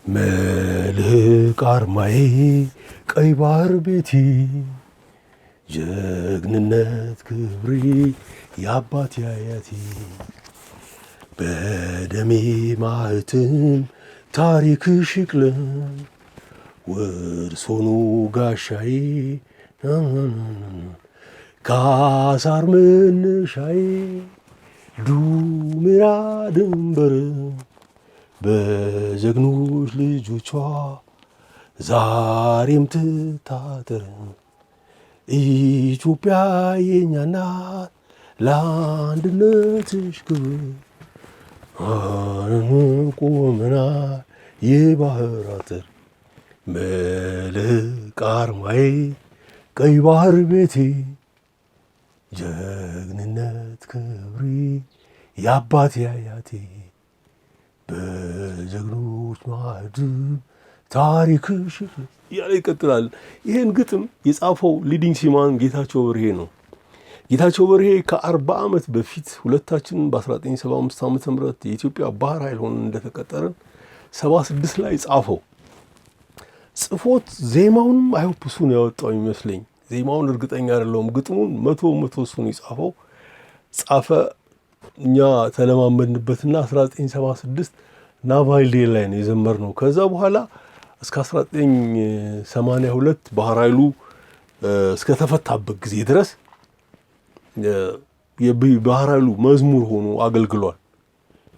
መልህቅ አርማዬ ቀይ ባህር ቤቴ ጀግንነት ክብሬ የአባቴ አያቴ በደሜ ማህተም ታሪክሽ ይቅለም ውርስ ሆኖ ጋሻዬ ከአሳር መነሻዬ ዱሜራ ድንበር በጀግኖች ልጆቿ ዛሬም ትታጠር ኢትዮጵያ የኛ ናት ለአንድነትሽ ክብር ቆመናል የባህር አጥር መልህቅ አርማዬ ቀይ ባህር ቤቴ ጀግንነት ክብሬ የአባቴ አያቴ በጀግኖች ማዕድም ታሪክሽ እያለ ይቀጥላል። ይህን ግጥም የጻፈው ሊዲንግ ሲማን ጌታቸው በርሄ ነው። ጌታቸው በርሄ ከ40 ዓመት በፊት ሁለታችንን በ1975 ዓ.ም የኢትዮጵያ ባህር ኃይል ሆነን እንደተቀጠረን 76 ላይ ጻፈው። ጽፎት ዜማውንም አይሆፕ እሱ ነው ያወጣው ይመስለኝ። ዜማውን እርግጠኛ አይደለሁም። ግጥሙን መቶ እሱ ነው የጻፈው። ጻፈ። እኛ ተለማመድንበትና 1976 ናቫል ዴይ ላይ ነው የዘመርነው። ከዛ በኋላ እስከ 1982 ባህር ኃይሉ እስከተፈታበት ጊዜ ድረስ የባህር ኃይሉ መዝሙር ሆኖ አገልግሏል።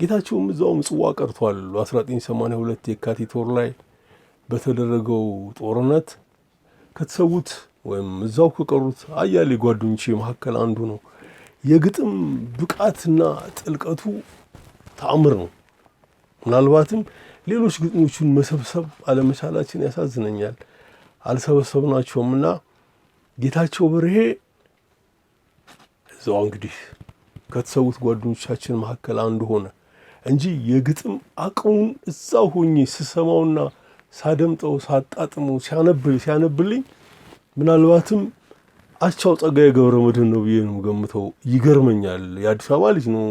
ጌታቸውም እዛው ምጽዋ ቀርቷል። በ1982 የካቲት ወር ላይ በተደረገው ጦርነት ከተሰዉት ወይም እዛው ከቀሩት አያሌ ጓደኞቼ መካከል አንዱ ነው። የግጥም ብቃትና ጥልቀቱ ተአምር ነው። ምናልባትም ሌሎች ግጥሞቹን መሰብሰብ አለመቻላችን ያሳዝነኛል። አልሰበሰብናቸውምና ጌታቸው በርሄ እዛው እንግዲህ ከተሰዉት ጓደኞቻችን መካከል አንዱ ሆነ እንጂ የግጥም አቅሙን እዛው ሆኜ ስሰማውና ሳደምጠው ሳጣጥመው ሲያነብልኝ ምናልባትም አቻው ጸጋዬ ገብረመድህን ነው ብዬ ነው ገምተው። ይገርመኛል። የአዲስ አበባ ልጅ ነው፣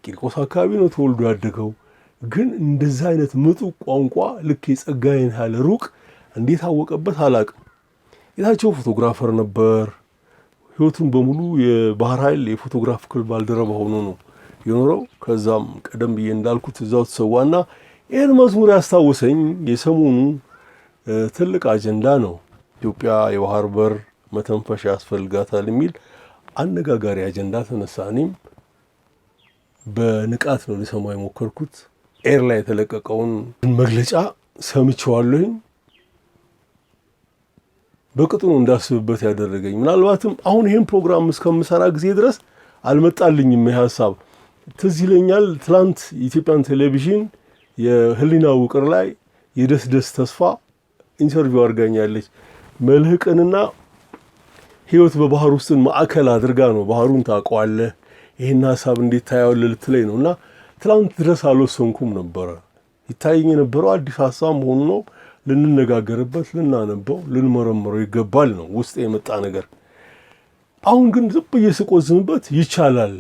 ቂርቆስ አካባቢ ነው ተወልዶ ያደገው። ግን እንደዛ አይነት ምጡቅ ቋንቋ ልክ የጸጋዬን ያህል ሩቅ እንዴት አወቀበት አላቅም። ጌታቸው ፎቶግራፈር ነበር። ህይወቱን በሙሉ የባህር ኃይል የፎቶግራፍ ክፍል ባልደረባ ሆኖ ነው የኖረው። ከዛም ቀደም ብዬ እንዳልኩት እዛው ተሰዋና ይህን መዝሙር ያስታወሰኝ የሰሞኑ ትልቅ አጀንዳ ነው። ኢትዮጵያ የባህር በር መተንፈሻ ያስፈልጋታል የሚል አነጋጋሪ አጀንዳ ተነሳ። እኔም በንቃት ነው ልሰማ የሞከርኩት። ኤር ላይ የተለቀቀውን መግለጫ ሰምቼዋለሁኝ። በቅጡ ነው እንዳስብበት ያደረገኝ። ምናልባትም አሁን ይህን ፕሮግራም እስከምሰራ ጊዜ ድረስ አልመጣልኝም ይህ ሀሳብ። ትዝ ይለኛል ትላንት የኢትዮጵያን ቴሌቪዥን የህሊና ውቅር ላይ የደስደስ ተስፋ ኢንተርቪው አድርጋኛለች። መልህቅንና ህይወት በባህር ውስጥን ማዕከል አድርጋ ነው። ባህሩን ታውቀዋለህ፣ ይህን ሀሳብ እንዴት ታየዋለህ ልትለኝ ነው። እና ትላንት ድረስ አልወሰንኩም ነበረ። ይታየኝ የነበረው አዲስ ሀሳብ መሆኑ ነው። ልንነጋገርበት፣ ልናነበው፣ ልንመረምረው ይገባል ነው ውስጥ የመጣ ነገር። አሁን ግን ዝም ብዬ ስቆዝምበት ይቻላል፣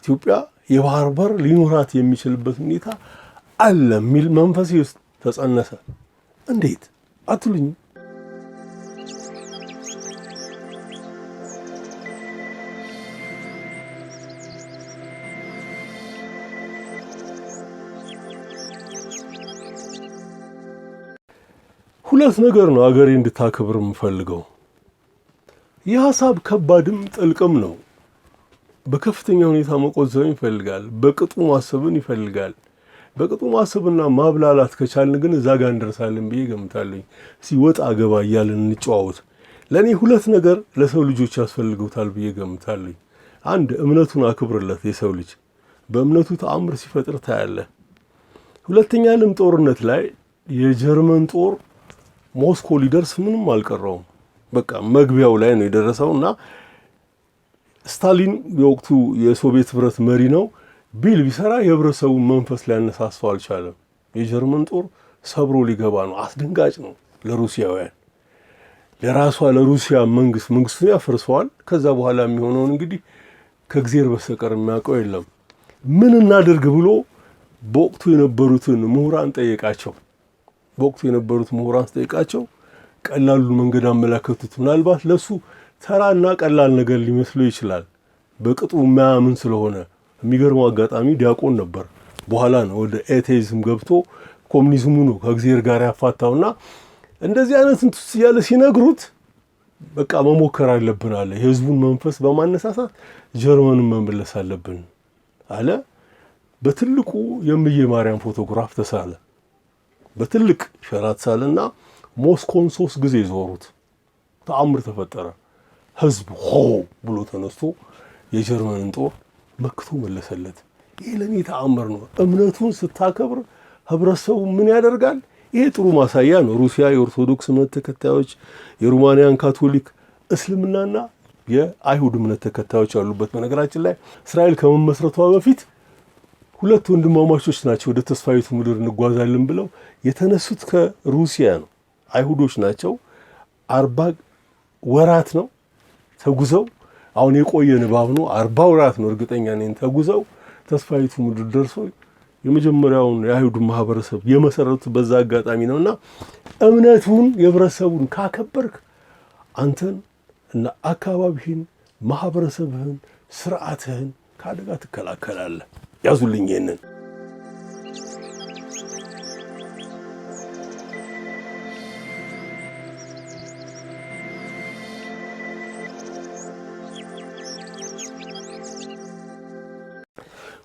ኢትዮጵያ የባህር በር ሊኖራት የሚችልበት ሁኔታ አለ የሚል መንፈሴ ውስጥ ተጸነሰ። እንዴት አትሉኝ? ሁለት ነገር ነው አገሬ እንድታከብር የምፈልገው። ይህ ሀሳብ ከባድም ጥልቅም ነው። በከፍተኛ ሁኔታ መቆዘም ይፈልጋል። በቅጡ ማሰብን ይፈልጋል። በቅጡ ማሰብና ማብላላት ከቻልን ግን እዛ ጋር እንደርሳለን ብዬ ገምታለኝ። ሲወጣ ገባ እያለን እንጨዋወት። ለእኔ ሁለት ነገር ለሰው ልጆች ያስፈልጉታል ብዬ ገምታለኝ። አንድ፣ እምነቱን አክብርለት። የሰው ልጅ በእምነቱ ተአምር ሲፈጥር ታያለህ። ሁለተኛ፣ ዓለም ጦርነት ላይ የጀርመን ጦር ሞስኮ ሊደርስ ምንም አልቀረውም። በቃ መግቢያው ላይ ነው የደረሰውና ስታሊን የወቅቱ የሶቪየት ህብረት መሪ ነው ቢል ቢሰራ የህብረተሰቡን መንፈስ ሊያነሳሳው አልቻለም። የጀርመን ጦር ሰብሮ ሊገባ ነው። አስደንጋጭ ነው ለሩሲያውያን። ለሩሲያ መንግስቱን ያፈርሰዋል። ከዛ በኋላ የሚሆነውን እንግዲህ ከእግዚአብሔር በስተቀር የሚያውቀው የለም። ምን እናድርግ ብሎ በወቅቱ የነበሩትን ምሁራን ጠየቃቸው። ቀላሉን መንገድ አመላከቱት። ምናልባት ለሱ ተራና ቀላል ነገር ሊመስለው ይችላል፣ በቅጡ የማያምን ስለሆነ። የሚገርመው አጋጣሚ ዲያቆን ነበር። በኋላ ነው ወደ ኤቴይዝም ገብቶ ኮሙኒዝሙ ነው ከእግዚአብሔር ጋር ያፋታውና እንደዚህ አይነት እንትስ ያለ ሲነግሩት በቃ መሞከር አለብን አለ። የህዝቡን መንፈስ በማነሳሳት ጀርመንን መመለስ አለብን አለ። በትልቁ የእምዬ ማርያም ፎቶግራፍ ተሳለ። በትልቅ ሸራ ተሳለና ሞስኮን 3 ጊዜ ዞሩት። ተአምር ተፈጠረ። ህዝብ ሆ ብሎ ተነስቶ የጀርመንን ጦር መክቶ መለሰለት። ይሄ ለኔ ተአምር ነው። እምነቱን ስታከብር ህብረተሰቡ ምን ያደርጋል? ይሄ ጥሩ ማሳያ ነው። ሩሲያ የኦርቶዶክስ እምነት ተከታዮች፣ የሮማንያን ካቶሊክ፣ እስልምናና የአይሁድ እምነት ተከታዮች ያሉበት። በነገራችን ላይ እስራኤል ከመመስረቷ በፊት 2 ወንድማማቾች ናቸው ወደ ተስፋይቱ ምድር እንጓዛለን ብለው የተነሱት ከሩሲያ ነው። አይሁዶች ናቸው። 40 ወራት ነው ተጉዘው፣ አሁን የቆየ ንባብ ነው። 40 ወራት ነው እርግጠኛ ነኝ ተጉዘው ተስፋይቱ ምድር ደርሶ የመጀመሪያውን የአይሁድ ማህበረሰብ የመሰረቱት በዛ አጋጣሚ ነውና እምነቱን የህብረተሰቡን ካከበርክ አንተን እና አካባቢህን፣ ማህበረሰብህን፣ ስርዓትህን ከአደጋ ትከላከላለህ። ያዙልኝ ይሄንን።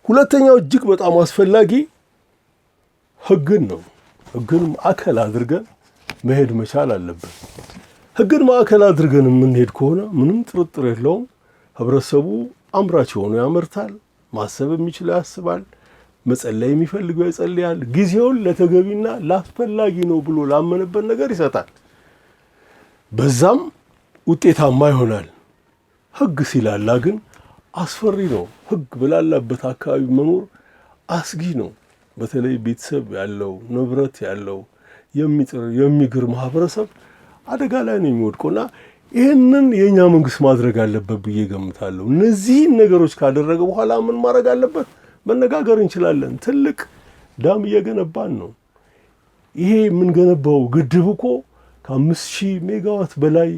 ሁለተኛው እጅግ በጣም አስፈላጊ ህግን ነው። ህግን ማዕከል አድርገን መሄድ መቻል አለብን። ህግን ማዕከል አድርገን የምንሄድ ከሆነ ምንም ጥርጥር የለውም ህብረተሰቡ አምራች ሆኖ ያመርታል፣ ማሰብ የሚችለው ያስባል፣ መጸለይ የሚፈልገው ይጸልያል፣ ጊዜውን ለተገቢና ለአስፈላጊ ነው ብሎ ላመነበት ነገር ይሰጣል። በዛም ውጤታማ ይሆናል። ህግ ሲላላ ግን አስፈሪ ነው። ህግ በላላበት አካባቢ መኖር አስጊ ነው። በተለይ ቤተሰብ ያለው ንብረት ያለው የሚጥር የሚግር ማህበረሰብ አደጋ ላይ ነው የሚወድቀውና ይህንን የኛ መንግስት ማድረግ አለበት ብዬ ገምታለሁ። እነዚህን ነገሮች ካደረገ በኋላ ምን ማድረግ አለበት? መነጋገር እንችላለን። ትልቅ ዳም እየገነባን ነው። ይሄ የምንገነባው ግድብ እኮ ከ5000 ሜጋዋት በላይ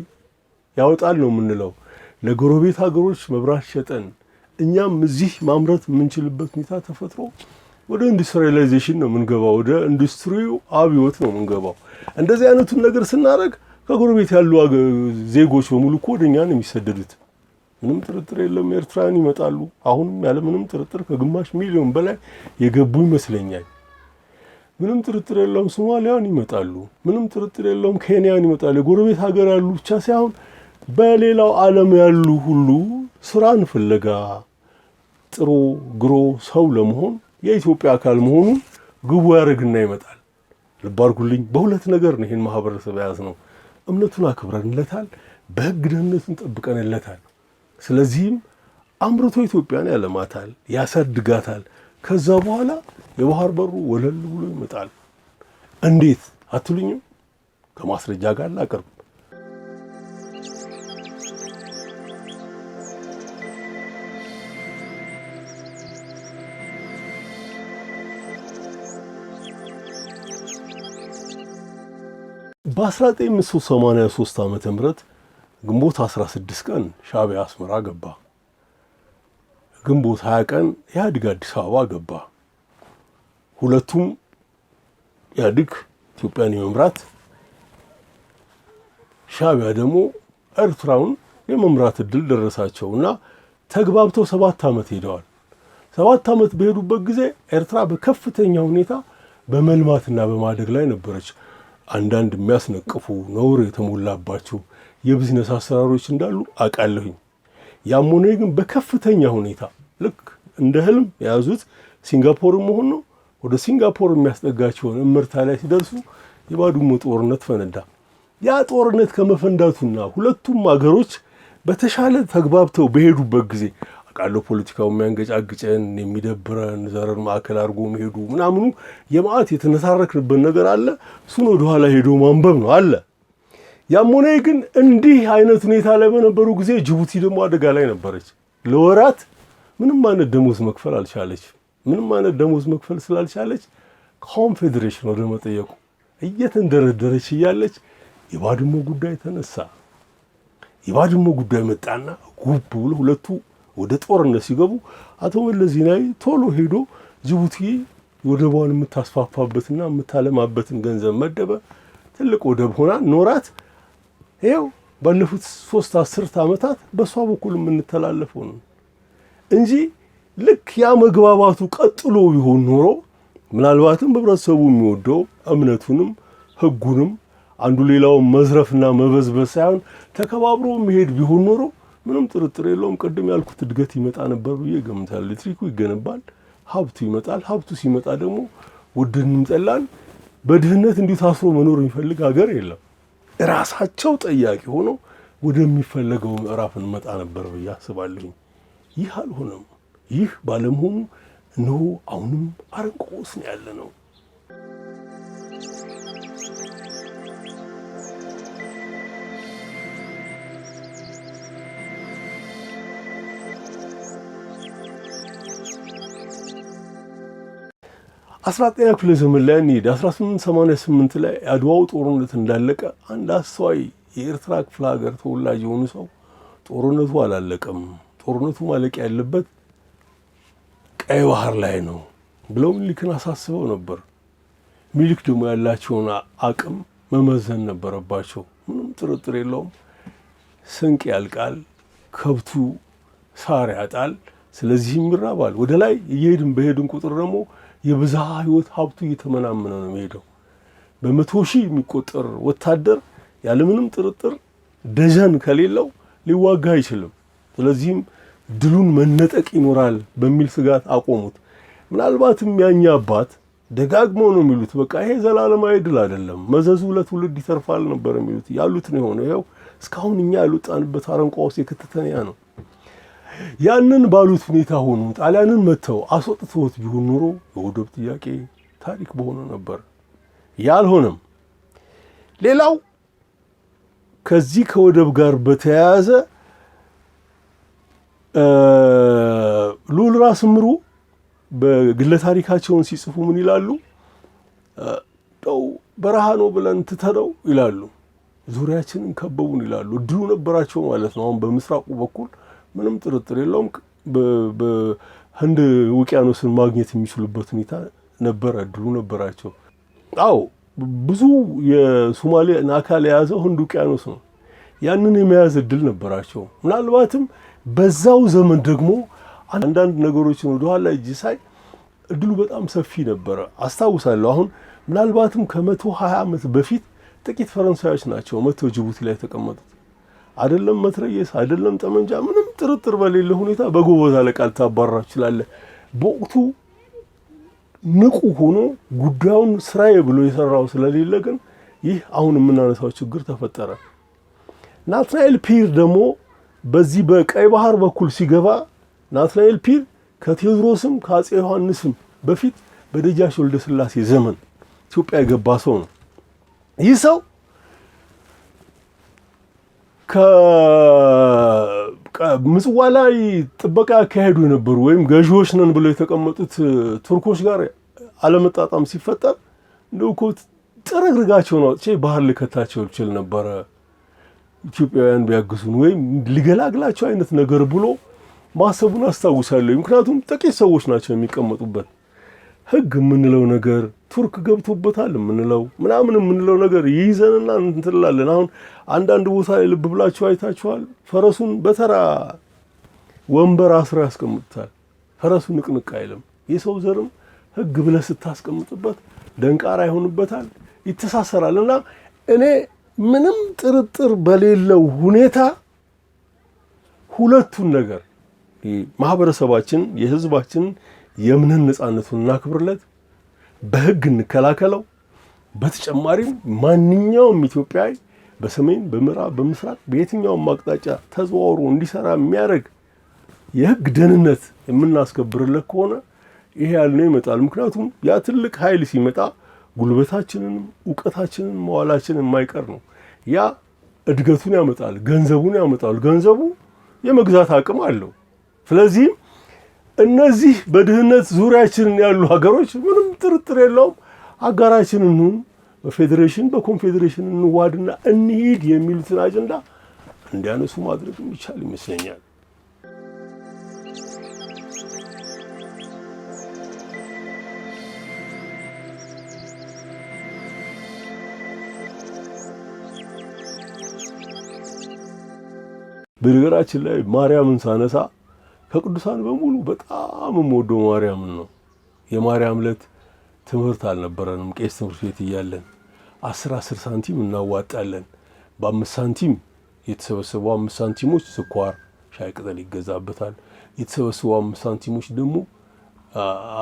ያወጣል ነው የምንለው። ለጎረቤት ሀገሮች መብራት ሸጠን እኛም እዚህ ማምረት የምንችልበት ሁኔታ ተፈጥሮ ወደ ኢንዱስትሪያላይዜሽን ነው የምንገባው። ወደ ኢንዱስትሪው አብዮት ነው የምንገባው። እንደዚህ አይነቱን ነገር ስናደርግ ከጎረቤት ያሉ ዜጎች በሙሉ እኮ ወደኛ ነው የሚሰደዱት። ምንም ጥርጥር የለም ኤርትራውያን ይመጣሉ። አሁንም ያለ ምንም ጥርጥር ከግማሽ ሚሊዮን በላይ የገቡ ይመስለኛል። ምንም ጥርጥር የለውም ሶማሊያን ይመጣሉ። ምንም ጥርጥር የለውም ኬንያን ይመጣሉ። የጎረቤት ሀገር ያሉ ብቻ ሳይሆን በሌላው ዓለም ያሉ ሁሉ ስራን ፍለጋ ጥሮ ግሮ ሰው ለመሆን የኢትዮጵያ አካል መሆኑን ግቡ ያደርግና ይመጣል። ልብ አድርጉልኝ። በሁለት ነገር ነው ይሄን ማህበረሰብ ያዝነው። እምነቱን አክብረንለታል፣ በህግ ደህንነቱን ጠብቀንለታል። ስለዚህም አምርቶ ኢትዮጵያን ያለማታል፣ ያሳድጋታል። ከዛ በኋላ የባህር በሩ ወለል ብሎ ይመጣል። እንዴት አትሉኝም? ከማስረጃ ጋር ላቀርብ። በ1983 ዓመተ ምህረት ግንቦት 16 ቀን ሻዕቢያ አስመራ ገባ። ግንቦት 20 ቀን ኢህአዴግ አዲስ አበባ ገባ። ሁለቱም ኢህአዴግ ኢትዮጵያን የመምራት ሻዕቢያ ደግሞ ኤርትራውን የመምራት እድል ደረሳቸውና ተግባብተው 7 ዓመት ሄደዋል። 7 ዓመት በሄዱበት ጊዜ ኤርትራ በከፍተኛ ሁኔታ በመልማትና በማደግ ላይ ነበረች። አንዳንድ የሚያስነቅፉ ነውር የተሞላባቸው የቢዝነስ አሰራሮች እንዳሉ አውቃለሁኝ። ያም ሆነ ግን በከፍተኛ ሁኔታ ልክ እንደ ህልም የያዙት ሲንጋፖር መሆን ነው። ወደ ሲንጋፖር የሚያስጠጋቸውን እምርታ ላይ ሲደርሱ የባድመ ጦርነት ፈነዳ። ያ ጦርነት ከመፈንዳቱና ሁለቱም ሀገሮች በተሻለ ተግባብተው በሄዱበት ጊዜ አውቃለሁ ፖለቲካው የሚያንገጫግጨን የሚደብረን ዘርን ማዕከል አድርጎ መሄዱ ምናምኑ የማዕት የተነሳረክንበት ነገር አለ። እሱን ወደ ኋላ ሄዶ ማንበብ ነው አለ። ያም ሆነ ግን እንዲህ አይነት ሁኔታ ላይ በነበሩ ጊዜ ጅቡቲ ደግሞ አደጋ ላይ ነበረች። ለወራት ምንም አይነት ደሞዝ መክፈል አልቻለች። ምንም አይነት ደሞዝ መክፈል ስላልቻለች ኮንፌዴሬሽን ወደ መጠየቁ እየተንደረደረች እያለች የባድመ ጉዳይ ተነሳ። የባድመ ጉዳይ መጣና ጉብ ብሎ ሁለቱ ወደ ጦርነት ሲገቡ አቶ መለስ ዜናዊ ቶሎ ሄዶ ጅቡቲ ወደቧን የምታስፋፋበትና የምታለማበትን ገንዘብ መደበ። ትልቅ ወደብ ሆና ኖራት። ይኸው ባለፉት 3 አስርት ዓመታት በሷ በኩል የምንተላለፈው ነው እንጂ ልክ ያ መግባባቱ ቀጥሎ ቢሆን ኖሮ ምናልባትም ህብረተሰቡ የሚወደው እምነቱንም ህጉንም አንዱ ሌላውን መዝረፍና መበዝበዝ ሳይሆን ተከባብሮ መሄድ ቢሆን ኖሮ ምንም ጥርጥር የለውም ቅድም ያልኩት እድገት ይመጣ ነበር ብዬ ገምታለሁ። ኤሌክትሪኩ ይገነባል፣ ሀብቱ ይመጣል። ሀብቱ ሲመጣ ደግሞ ወደንም ጠላን በድህነት እንዲሁ ታስሮ መኖር የሚፈልግ ሀገር የለም። ራሳቸው ጠያቂ ሆነው ወደሚፈለገው ምዕራፍ እንመጣ ነበር ብዬ አስባለሁ። ይህ አልሆነም። ይህ ባለመሆኑ እነሆ አሁንም አረንቋ ውስጥ ነው ያለነው። አስራተኛ ክፍለ ዘመን ላይ እንሂድ። 1888 ላይ አድዋው ጦርነት እንዳለቀ አንድ አስተዋይ የኤርትራ ክፍለ ሀገር ተወላጅ የሆኑ ሰው ጦርነቱ አላለቀም፣ ጦርነቱ ማለቅ ያለበት ቀይ ባህር ላይ ነው ብለው ምኒልክን አሳስበው ነበር። ምኒልክ ደግሞ ያላቸውን አቅም መመዘን ነበረባቸው። ምንም ጥርጥር የለውም። ስንቅ ያልቃል፣ ከብቱ ሳር ያጣል፣ ስለዚህም ይራባል። ወደ ላይ እየሄድን በሄድን ቁጥር ደግሞ የብዝሃ ህይወት ሀብቱ እየተመናመነ ነው የሚሄደው። በ100 ሺህ የሚቆጠር ወታደር ያለምንም ጥርጥር ደጀን ከሌለው ሊዋጋ አይችልም። ስለዚህም ድሉን መነጠቅ ይኖራል በሚል ስጋት አቆሙት። ምናልባትም ያኛ አባት ደጋግመው ነው የሚሉት በቃ ይሄ ዘላለማዊ ድል አይደለም፣ መዘዙ ለትውልድ ይተርፋል ነበር የሚሉት። ያሉት ነው የሆነው። ይኸው እስካሁን እኛ ያልወጣንበት አረንቋ ውስጥ የከተተን ያ ነው። ያንን ባሉት ሁኔታ ሆኖ ጣሊያንን መተው አስወጥተውት ቢሆን ኖሮ የወደብ ጥያቄ ታሪክ በሆነ ነበር። ያልሆነም። ሌላው ከዚህ ከወደብ ጋር በተያያዘ ልዑል ራስ ምሩ በግለ ታሪካቸውን ሲጽፉ ምን ይላሉ? በረሃ ነው ብለን ትተነው ይላሉ፣ ዙሪያችንን ከበቡን ይላሉ። እድሉ ነበራቸው ማለት ነው። አሁን በምስራቁ በኩል ምንም ጥርጥር የለውም በህንድ ውቅያኖስን ማግኘት የሚችሉበት ሁኔታ ነበረ፣ እድሉ ነበራቸው። አዎ ብዙ የሶማሌን አካል የያዘው ህንድ ውቅያኖስ ነው። ያንን የመያዝ እድል ነበራቸው። ምናልባትም በዛው ዘመን ደግሞ አንዳንድ ነገሮችን ወደኋላ እጅ ሳይ እድሉ በጣም ሰፊ ነበረ። አስታውሳለሁ አሁን ምናልባትም ከ120 ዓመት በፊት ጥቂት ፈረንሳዮች ናቸው መተው ጅቡቲ ላይ ተቀመጡት። አይደለም መትረየስ አይደለም ጠመንጃ፣ ምንም ጥርጥር በሌለ ሁኔታ በጎበዝ አለቃ ልታባራችሁ ትችላለህ። በወቅቱ ንቁ ሆኖ ጉዳዩን ስራዬ ብሎ የሰራው ስለሌለ ግን ይህ አሁን የምናነሳው ችግር ተፈጠረ። ናትናኤል ፒር ደግሞ በዚህ በቀይ ባህር በኩል ሲገባ ናትናኤል ፒር ከቴዎድሮስም ከአጼ ዮሐንስም በፊት በደጃች ወልደ ስላሴ ዘመን ኢትዮጵያ የገባ ሰው ነው። ይህ ሰው ከምጽዋ ላይ ጥበቃ ያካሄዱ የነበሩ ወይም ገዢዎች ነን ብለው የተቀመጡት ቱርኮች ጋር አለመጣጣም ሲፈጠር እንደው እኮ ጥርግርጋቸውን አውጥቼ ባህር ልከታቸው ይችል ነበረ ኢትዮጵያውያን ቢያግዙን ወይም ሊገላግላቸው አይነት ነገር ብሎ ማሰቡን አስታውሳለሁ። ምክንያቱም ጥቂት ሰዎች ናቸው የሚቀመጡበት። ህግ የምንለው ነገር ቱርክ ገብቶበታል የምንለው ምናምን የምንለው ነገር ይይዘንና እንትላለን። አሁን አንዳንድ ቦታ ላይ ልብ ብላችሁ አይታችኋል። ፈረሱን በተራ ወንበር አስረው ያስቀምጡታል። ፈረሱ ንቅንቅ አይልም። የሰው ዘርም ህግ ብለህ ስታስቀምጥበት ደንቃራ ይሆንበታል፣ ይተሳሰራልና እኔ ምንም ጥርጥር በሌለው ሁኔታ ሁለቱን ነገር ማህበረሰባችን የህዝባችን የእምነት ነጻነቱን እናክብርለት፣ በህግ እንከላከለው። በተጨማሪም ማንኛውም ኢትዮጵያዊ በሰሜን በምዕራብ በምስራቅ በየትኛውም አቅጣጫ ተዘዋውሮ እንዲሰራ የሚያደርግ የህግ ደህንነት የምናስከብርለት ከሆነ ይሄ ያልነው ይመጣል። ምክንያቱም ያ ትልቅ ኃይል ሲመጣ ጉልበታችንንም እውቀታችንን መዋላችንን የማይቀር ነው። ያ እድገቱን ያመጣል፣ ገንዘቡን ያመጣል። ገንዘቡ የመግዛት አቅም አለው። ስለዚህ እነዚህ በድህነት ዙሪያችንን ያሉ ሀገሮች ምንም ጥርጥር የለውም አጋራችንን በፌዴሬሽን በኮንፌዴሬሽን እንዋድና እንሂድ የሚሉትን አጀንዳ እንዲያነሱ ማድረግ የሚቻል ይመስለኛል። በነገራችን ላይ ማርያምን ሳነሳ ከቅዱሳን በሙሉ በጣም የምወደው ማርያምን ነው። የማርያም ዕለት ትምህርት አልነበረንም። ቄስ ትምህርት ቤት እያለን 10 ሳንቲም እናዋጣለን። በ5 ሳንቲም የተሰበሰቡ 5 ሳንቲሞች ስኳር፣ ሻይ ቅጠል ይገዛበታል። የተሰበሰቡ 5 ሳንቲሞች ደግሞ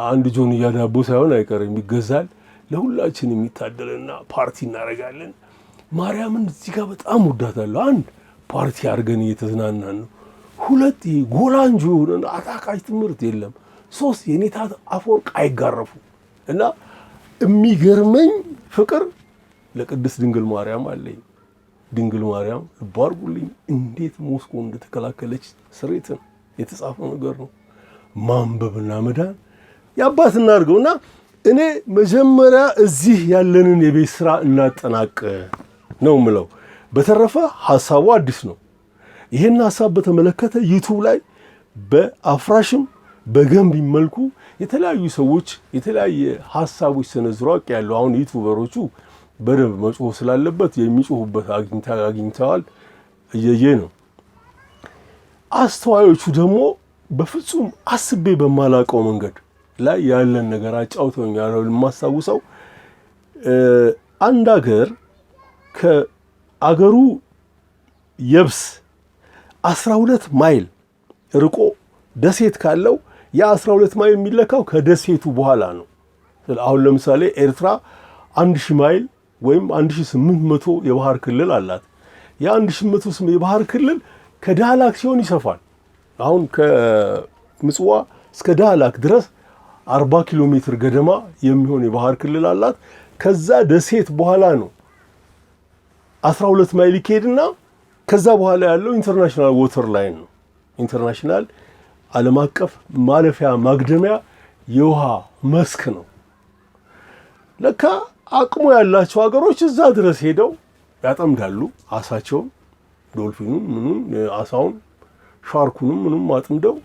አንድ ጆንያ ዳቦ ሳይሆን አይቀርም ይገዛል። ለሁላችን የሚታደልና ፓርቲ እናደርጋለን። ማርያምን እዚህ ጋር በጣም ወዳታለሁ። አንድ ፓርቲ አድርገን እየተዝናናን ነው። 2 ጎላንጆ የሆነ አታካች ትምህርት የለም። 3 የኔታ አፈወርቅ አይጋረፉ እና የሚገርመኝ ፍቅር ለቅድስት ድንግል ማርያም አለኝ። ድንግል ማርያም ባርጉልኝ እንዴት ሞስኮ እንደተከላከለች ስሬትን የተጻፈው ነገር ነው። ማንበብና መዳን ያባት እናድርገውና እኔ መጀመሪያ እዚህ ያለንን የቤት ስራ እናጠናቅ ነው ምለው። በተረፈ ሐሳቡ አዲስ ነው። ይሄን ሐሳብ በተመለከተ ዩቲዩብ ላይ በአፍራሽም በገንቢ መልኩ የተለያዩ ሰዎች የተለያየ ሐሳቦች ሰነዝሯቅ ያለው አሁን ዩቲዩበሮቹ በደንብ መጮህ ስላለበት የሚጮሁበት አግኝተዋል እየየ ነው። አስተዋዮቹ ደግሞ በፍጹም አስቤ በማላቀው መንገድ ላይ ያለን ነገር አጫውተውኛል። የማስታውሰው አንድ ሀገር ከአገሩ የብስ 12 ማይል ርቆ ደሴት ካለው ያ12 ማይል የሚለካው ከደሴቱ በኋላ ነው። አሁን ለምሳሌ ኤርትራ 1000 ማይል ወይም 1800 የባህር ክልል አላት። ያ1800 የባህር ክልል ከዳህላክ ሲሆን ይሰፋል። አሁን ከምጽዋ እስከ ዳህላክ ድረስ 40 ኪሎ ሜትር ገደማ የሚሆን የባህር ክልል አላት። ከዛ ደሴት በኋላ ነው 12 ማይል ይኬድና ከዛ በኋላ ያለው ኢንተርናሽናል ወተር ላይን ነው። ኢንተርናሽናል ዓለም አቀፍ ማለፊያ ማግደሚያ የውሃ መስክ ነው። ለካ አቅሙ ያላቸው ሀገሮች እዛ ድረስ ሄደው ያጠምዳሉ። አሳቸውን፣ ዶልፊኑን፣ ምኑን፣ አሳውን፣ ሻርኩንም ምኑም አጥምደው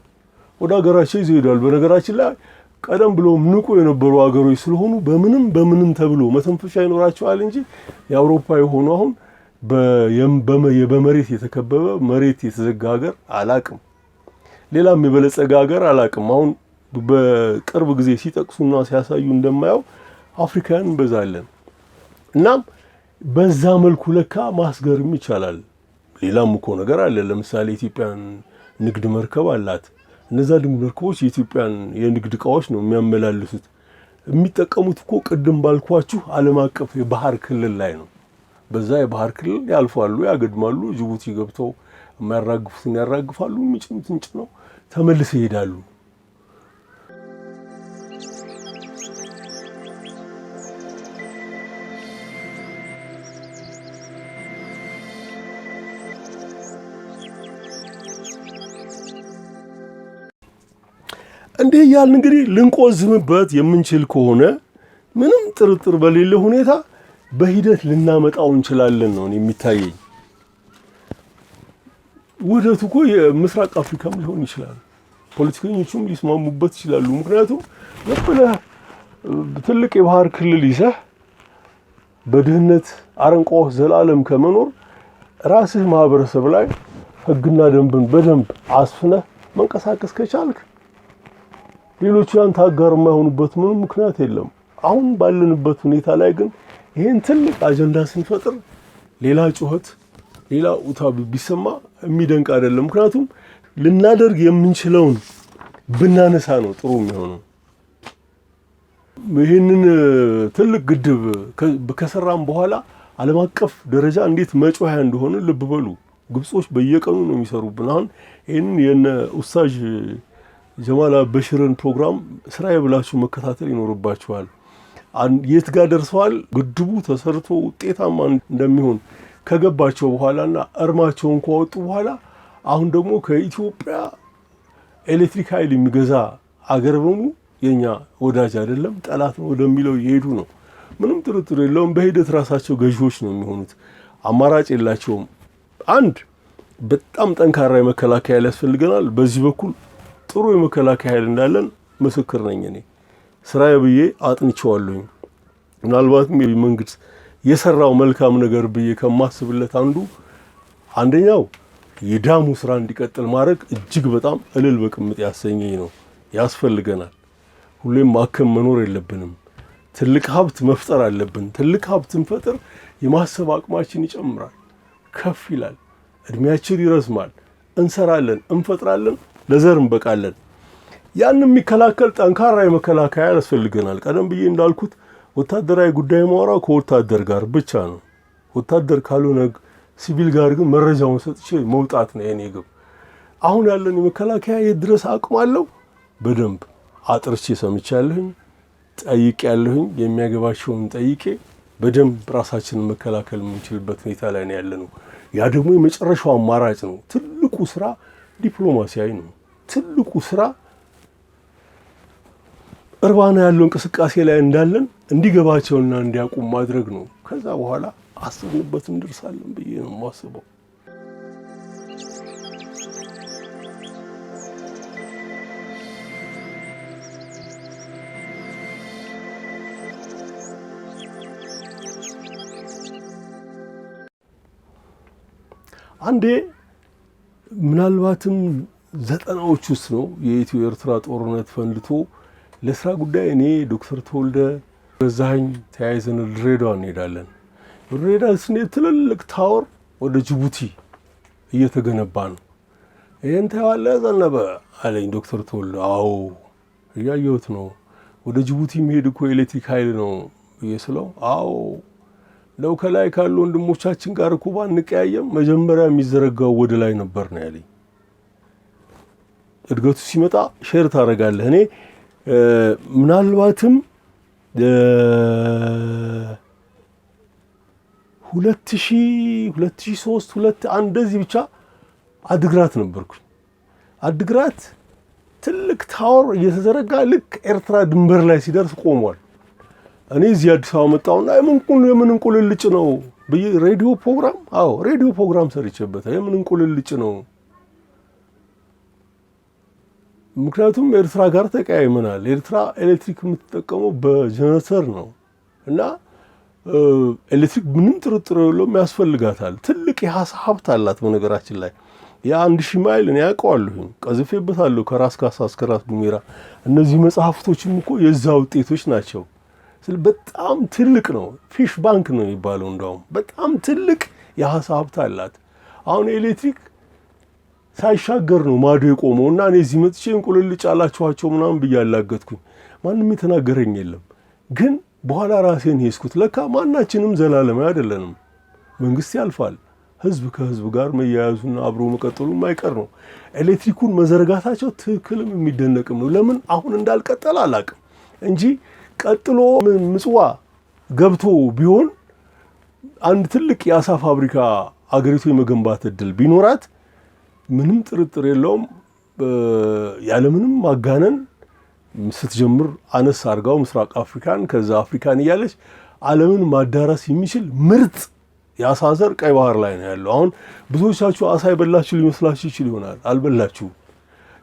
ወደ ሀገራቸው ይዘው ይሄዳሉ። በነገራችን ላይ ቀደም ብለው ንቁ የነበሩ ሀገሮች ስለሆኑ በምንም ተብሎ መተንፈሻ ይኖራቸዋል እንጂ የአውሮፓ የሆኑ አሁን በመሬት የተከበበ መሬት የተዘጋ ሀገር አላቅም። ሌላም የበለጸገ ሀገር አላቅም። አሁን በቅርብ ጊዜ ሲጠቅሱና ሲያሳዩ እንደማየው አፍሪካን እንበዛለን። እናም በዛ መልኩ ለካ ማስገርም ይቻላል። ሌላም እኮ ነገር አለ። ለምሳሌ ኢትዮጵያን ንግድ መርከብ አላት። እነዛ ንግድ መርከቦች የኢትዮጵያን የንግድ ዕቃዎች ነው የሚያመላልሱት። የሚጠቀሙት እኮ ቅድም ባልኳችሁ ዓለም አቀፍ የባህር ክልል ላይ ነው። በዛ የባህር ክልል ያልፋሉ፣ ያገድማሉ። ጅቡቲ ገብተው የሚያራግፉትን ያራግፋሉ፣ የሚጭኑትን ጭነው ተመልሰው ይሄዳሉ። እንዲህ እያልን እንግዲህ ልንቆዝምበት የምንችል ከሆነ ምንም ጥርጥር በሌለ ሁኔታ በሂደት ልናመጣው እንችላለን ነው የሚታየኝ። ውህደቱ እኮ የምስራቅ አፍሪካም ሊሆን ይችላል። ፖለቲከኞቹም ሊስማሙበት ይችላሉ። ምክንያቱም ለብለህ ትልቅ የባህር ክልል ይዘህ በድህነት አረንቋ ዘላለም ከመኖር ራስህ ማህበረሰብ ላይ ህግና ደንብን በደንብ አስፍነህ መንቀሳቀስ ከቻልክ ሌሎቹ ያንተ አጋር የማይሆኑበት ምንም ምክንያት የለም። አሁን ባለንበት ሁኔታ ላይ ግን ይሄን ትልቅ አጀንዳ ስንፈጥር ሌላ ጩኸት፣ ሌላ ኡታ ቢሰማ የሚደንቅ አይደለም። ምክንያቱም ልናደርግ የምንችለውን ብናነሳ ነው ጥሩ የሚሆነው። ይህንን ትልቅ ግድብ ከሰራም በኋላ ዓለም አቀፍ ደረጃ እንዴት መጮያ እንደሆነ ልብ በሉ። ግብጾች በየቀኑ ነው የሚሰሩብን። አሁን ይህንን የነ ኡስታዝ ጀማል በሽርን ፕሮግራም ስራዬ ብላችሁ መከታተል ይኖርባችኋል። የት ጋር ደርሰዋል? ግድቡ ተሰርቶ ውጤታማ እንደሚሆን ከገባቸው በኋላና እርማቸውን ከወጡ በኋላ አሁን ደግሞ ከኢትዮጵያ ኤሌክትሪክ ኃይል የሚገዛ አገር በሙሉ የኛ ወዳጅ አይደለም ጠላት ነው ወደሚለው ይሄዱ ነው። ምንም ጥርጥር የለውም። በሂደት ራሳቸው ገዢዎች ነው የሚሆኑት። አማራጭ የላቸውም። አንድ በጣም ጠንካራ የመከላከያ ኃይል ያስፈልገናል። በዚህ በኩል ጥሩ የመከላከያ ኃይል እንዳለን ምስክር ነኝ። እኔ ስራዬ ብዬ አጥንቼዋለሁ። ምናልባትም መንግስት የሰራው መልካም ነገር ብዬ ከማስብለት አንደኛው የዳሙ ስራ እንዲቀጥል ማድረግ እጅግ በጣም እልል በቅምጥ ያሰኘኝ ነው። ያስፈልገናል። ሁሌም ማከም መኖር የለብንም። ትልቅ ሀብት መፍጠር አለብን። ትልቅ ሀብት እንፈጥር የማሰብ አቅማችን ይጨምራል፣ ከፍ ይላል፣ እድሜያችን ይረዝማል፣ እንሰራለን፣ እንፈጥራለን፣ ለዘር እንበቃለን። ያን የሚከላከል ጠንካራ የመከላከያ ያስፈልገናል። ቀደም ብዬ እንዳልኩት ወታደራዊ ጉዳይ ማውራው ከወታደር ጋር ብቻ ነው። ወታደር ካልሆነ ሲቪል ጋር ግን መረጃውን ሰጥቼ መውጣት ነው የኔ ግብ። አሁን ያለን የመከላከያ የት ድረስ አቅም አለው? በደንብ አጥርቼ ሰምቻለሁኝ፣ ጠይቄያለሁኝ። የሚያገባቸውን ጠይቄ በደንብ ራሳችንን መከላከል የምንችልበት ሁኔታ ላይ ነው ያለነው። ያ ደግሞ የመጨረሻው አማራጭ ነው። ትልቁ ስራ ዲፕሎማሲያዊ ነው። ትልቁ ስራ እርባና ያለው እንቅስቃሴ ላይ እንዳለን እንዲገባቸውና እንዲያውቁ ማድረግ ነው። ከዛ በኋላ አስብንበት እንደርሳለን ብዬ ነው የማስበው። አንዴ ምናልባትም 90ዎች ውስጥ ነው የኢትዮ ኤርትራ ጦርነት ፈንድቶ ለስራ ጉዳይ እኔ ዶክተር ተወልደ ገዛኸኝ ተያይዘን ድሬዳዋ እንሄዳለን። ድሬዳዋ ስንሄድ ትልልቅ ታወር ወደ ጅቡቲ እየተገነባ ነው። ይሄን ታያለህ ዘነበ አለኝ ዶክተር ተወልደ። አዎ እያየሁት ነው። ወደ ጅቡቲ መሄድ እኮ ኤሌክትሪክ ኃይል ነው ብዬስለው፣ አዎ ለው ከላይ ካሉ ወንድሞቻችን ጋር እኮ ባንቀያየም መጀመሪያ የሚዘረጋው ወደ ላይ ነበር ነው ያለኝ። እድገቱ ሲመጣ ሼር ታደርጋለህ። እኔ ምናልባትም 2003 እንደዚህ ብቻ አድግራት ነበርኩኝ። አድግራት ትልቅ ታወር እየተዘረጋ ልክ ኤርትራ ድንበር ላይ ሲደርስ ቆሟል። እኔ እዚህ አዲስ አበባ መጣሁና የምን እንቁልልጭ ነው ብዬ ሬዲዮ ፕሮግራም ሰርቼበታል። የምን እንቁልልጭ ነው? ምክንያቱም ኤርትራ ጋር ተቀያይመናል። ኤርትራ ኤሌክትሪክ የምትጠቀመው በጀነሬተር ነው እና ኤሌክትሪክ ምንም ጥርጥር የለውም ያስፈልጋታል። ትልቅ የሀሳ ሀብት አላት። በነገራችን ላይ የ1000 ማይል እኔ ያውቀዋለሁኝ፣ ቀዝፌበታለሁ ከራስ ካሳ እስከ ራስ ዱሜራ። እነዚህ መጽሐፍቶችም እኮ የዛ ውጤቶች ናቸው። በጣም ትልቅ ነው። ፊሽ ባንክ ነው የሚባለው። እንደውም በጣም ትልቅ የሀሳ ሀብት አላት። አሁን ኤሌክትሪክ ሳይሻገር ነው ማዶ የቆመው እና እኔ እዚህ መጥቼ እንቁልልጭ አላችኋቸው ምናምን ብዬ አላገጥኩኝ። ማንም የተናገረኝ የለም። ግን በኋላ ራሴን ሄስኩት። ለካ ማናችንም ዘላለማዊ አይደለንም። መንግስት ያልፋል። ህዝብ ከህዝብ ጋር መያያዙና አብሮ መቀጠሉ የማይቀር ነው። ኤሌክትሪኩን መዘርጋታቸው ትክክልም የሚደነቅም ነው። ለምን አሁን እንዳልቀጠል አላቅም እንጂ ቀጥሎ ምጽዋ ገብቶ ቢሆን አንድ ትልቅ የአሳ ፋብሪካ አገሪቱ የመገንባት እድል ቢኖራት ምንም ጥርጥር የለውም ያለምንም ማጋነን ስትጀምር አነስ አርጋው ምስራቅ አፍሪካን ከዛ አፍሪካን እያለች ዓለምን ማዳረስ የሚችል ምርጥ የአሳ ዘር ቀይ ባህር ላይ ነው ያለው። አሁን ብዙዎቻችሁ አሳ የበላችሁ ሊመስላችሁ ይችል ይሆናል። አልበላችሁ።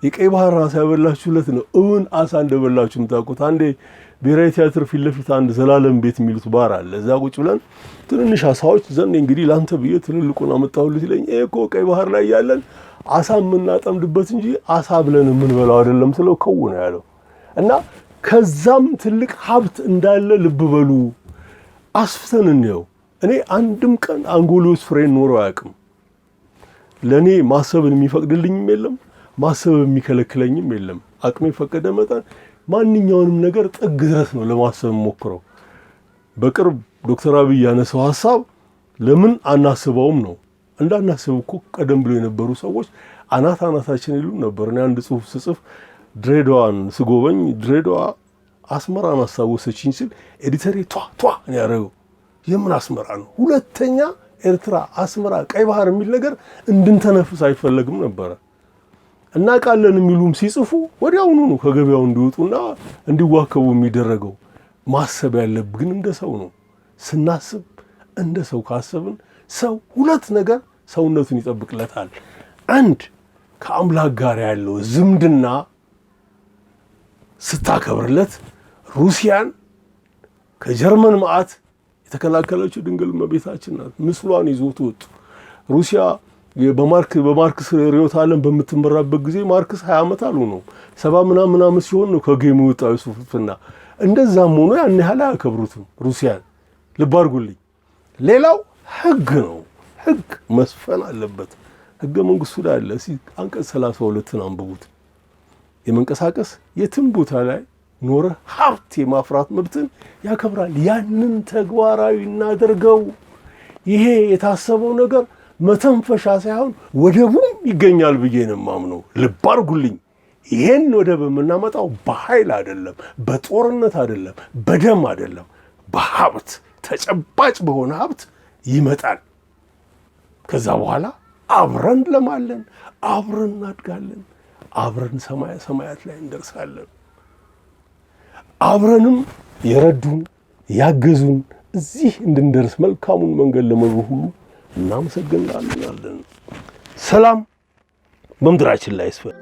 የቀይ ባህር አሳ የበላችሁለት ነው እውን አሳ እንደበላችሁ የምታውቁት። አንዴ ብሔራዊ ቲያትር ፊት ለፊት አንድ ዘላለም ቤት የሚሉት ባር አለ። እዛ ቁጭ ብለን ትንንሽ አሳዎች ዘንድ እንግዲህ ላንተ ብዬ ትልልቁን አመጣሁልት ይለኝ። እኮ ቀይ ባህር ላይ ያለን አሳ የምናጠምድበት እንጂ አሳ ብለን የምንበላው አይደለም ስለው ከው ነው ያለው። እና ከዛም ትልቅ ሀብት እንዳለ ልብ በሉ። አስፍተን እንየው። እኔ አንድም ቀን አንጎሎስ ፍሬን ኖሮ አያውቅም። ለኔ ማሰብን የሚፈቅድልኝም የለም፣ ማሰብ የሚከለክለኝም የለም። አቅሜ ፈቀደ መጠን ማንኛውንም ነገር ጥግ ድረስ ነው ለማሰብ ሞክረው። በቅርብ ዶክተር አብይ ያነሳው ሐሳብ ለምን አናስበውም ነው። እንዳናስብ እኮ ቀደም ብሎ የነበሩ ሰዎች አናታችን ይሉ ነበር። እኔ አንድ ጽሁፍ ስጽፍ ድሬዳዋን ስጎበኝ ድሬዳዋ አስመራን አስታወሰችኝ ሲል ኤዲተሬ ቷ ነው ያደረገው። የምን አስመራ ነው? ሁለተኛ ኤርትራ፣ አስመራ፣ ቀይ ባህር የሚል ነገር እንድንተነፍስ አይፈለግም ነበረ። እናቃለን የሚሉም ሲጽፉ ወዲያውኑ ነው ከገበያው እንዲወጡና እንዲዋከቡ የሚደረገው። ማሰብ ያለብን ግን እንደ ሰው ነው። ስናስብ እንደ ሰው ካሰብን ሰው ሁለት ነገር ሰውነቱን ይጠብቅለታል። አንድ ከአምላክ ጋር ያለው ዝምድና ስታከብርለት ሩሲያን ከጀርመን መዓት የተከላከለችው ድንግል እመቤታችን ናት። ምስሏን ይዞት ወጡ። ሩሲያ በማርክስ ርዕዮተ ዓለም በምትመራበት ጊዜ ማርክስ 20 ዓመት አልሆነውም 70 ምናምን ሲሆን ነው ከጌሙ የወጣው ሱፍና። እንደዛም ሆኖ ያን ያህል አያከብሩትም ሩሲያን። ልብ አድርጉልኝ። ሌላው ህግ ነው። ህግ መስፈን አለበት። ህገ መንግስቱ ላይ አለ። አንቀጽ 32ን አንብቡት። የመንቀሳቀስ የትም ቦታ ላይ ኖረ ሀብት የማፍራት መብትን ያከብራል። ያንን ተግባራዊ እናደርገው። ይሄ የታሰበው ነገር መተንፈሻ ሳይሆን ወደቡም ይገኛል ብዬ ነው የማምነው። ልብ አድርጉልኝ። ይሄን ወደብ የምናመጣው በኃይል አይደለም፣ በጦርነት አይደለም፣ በደም አይደለም፣ በሀብት ተጨባጭ በሆነ ሀብት ይመጣል። ከዛ በኋላ አብረን ለማለን፣ አብረን እናድጋለን፣ አብረን ሰማያ ሰማያት ላይ እንደርሳለን። አብረንም የረዱን ያገዙን እዚህ እንድንደርስ መልካሙን መንገድ ለመሩ ሁሉ እናመሰግናለን። ሰላም በምድራችን ላይ ይስፈን።